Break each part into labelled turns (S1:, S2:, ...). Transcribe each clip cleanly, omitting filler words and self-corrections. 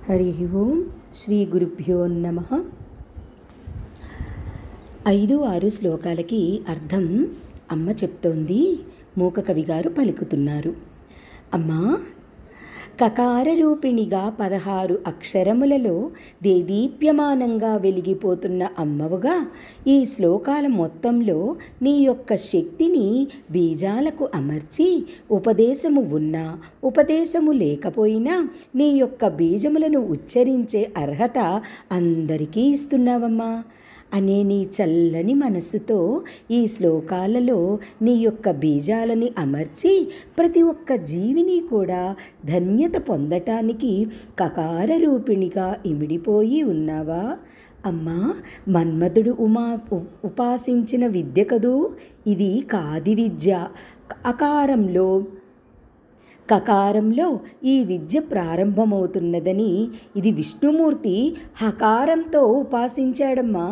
S1: హరి ఓం శ్రీ గురుభ్యో నమః. 5-6 శ్లోకాలకి అర్థం అమ్మ చెప్తోంది. మూక కవి గారు పలుకుతున్నారు. అమ్మా, కకార రూపిణిగా 16 అక్షరములలో దేదీప్యమానంగా వెలిగిపోతున్న అమ్మవుగా ఈ శ్లోకాల మొత్తంలో నీ యొక్క శక్తిని బీజాలకు అమర్చి, ఉపదేశము ఉన్నా ఉపదేశము లేకపోయినా నీ యొక్క బీజములను ఉచ్చరించే అర్హత అందరికీ ఇస్తున్నావమ్మా అనే నీ చల్లని మనస్సుతో ఈ శ్లోకాలలో నీ యొక్క బీజాలని అమర్చి ప్రతి ఒక్క జీవిని కూడా ధన్యత పొందటానికి కకార రూపిణిగా ఇమిడిపోయి ఉన్నావా అమ్మా? మన్మధుడు ఉపాసించిన విద్య కదూ ఇది. కాది విద్య. కకారంలో ఈ విద్య ప్రారంభమవుతున్నదని ఇది విష్ణుమూర్తి హకారంతో ఉపాసించాడమ్మా.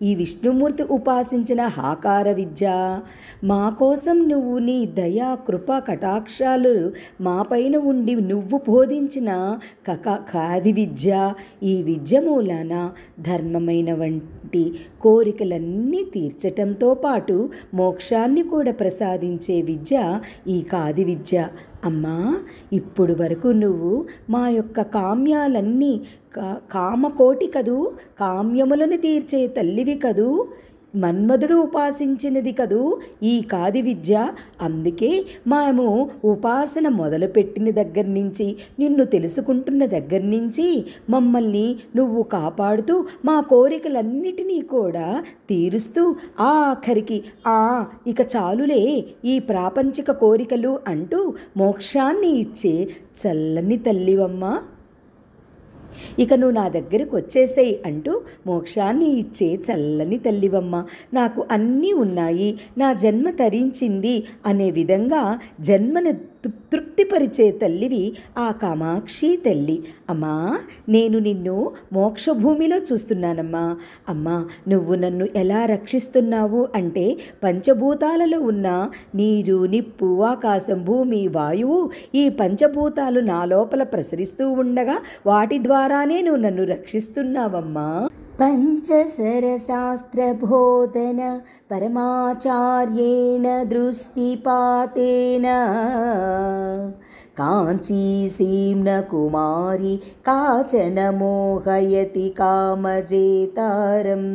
S1: ఈ విష్ణుమూర్తి ఉపాసించిన హాకార విద్య మా కోసం నువ్వు నీ దయా కృప కటాక్షాలు మా పైన ఉండి నువ్వు బోధించిన కాది విద్య. ఈ విద్య మూలాన ధర్మమైన వంటి కోరికలన్నీ తీర్చటంతో పాటు మోక్షాన్ని కూడా ప్రసాదించే విద్య ఈ కాది విద్య. అమ్మా, ఇప్పుడు వరకు నువ్వు మా యొక్క కామ్యాలన్నీ కామకోటి కదూ, కామ్యములను తీర్చే తల్లివి కదూ, మన్మధుడు ఉపాసించినది కదూ ఈ కాది విద్య. అందుకే మేము ఉపాసన మొదలుపెట్టిన దగ్గర నుంచి, నిన్ను తెలుసుకుంటున్న దగ్గర నుంచి మమ్మల్ని నువ్వు కాపాడుతూ మా కోరికలన్నిటినీ కూడా తీరుస్తూ ఆఖరికి ఇక చాలులే ఈ ప్రాపంచిక కోరికలు అంటూ మోక్షాన్ని ఇచ్చే చల్లని తల్లివమ్మా. ఇక నువ్వు నా దగ్గరకు వచ్చేసేయి అంటూ మోక్షాన్ని ఇచ్చే చల్లని తల్లివమ్మ. నాకు అన్నీ ఉన్నాయి, నా జన్మ తరించింది అనే విధంగా జన్మను తృప్తిపరిచే తల్లివి ఆ కామాక్షి తల్లి. అమ్మా, నేను నిన్ను మోక్షభూమిలో చూస్తున్నానమ్మా. అమ్మా, నువ్వు నన్ను ఎలా రక్షిస్తున్నావు అంటే పంచభూతాలలో ఉన్న నీరు, నిప్పు, ఆకాశం, భూమి, వాయువు ఈ పంచభూతాలు నా లోపల ప్రసరిస్తూ ఉండగా వాటి ద్వారానే నువ్వు నన్ను రక్షిస్తున్నావమ్మా. పంచసరశాస్త్రబోధన పరమాచార్యేణ దృష్టిపాతేన కాంచీసీమ్న కుమారి కాచన మోహయతి కామజేతారం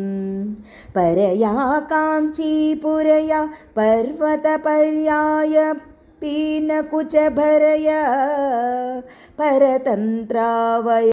S1: పరయా కాంచీపురయా పర్వతపర్యాయ పీనకుచభరయ పరతంత్రావయ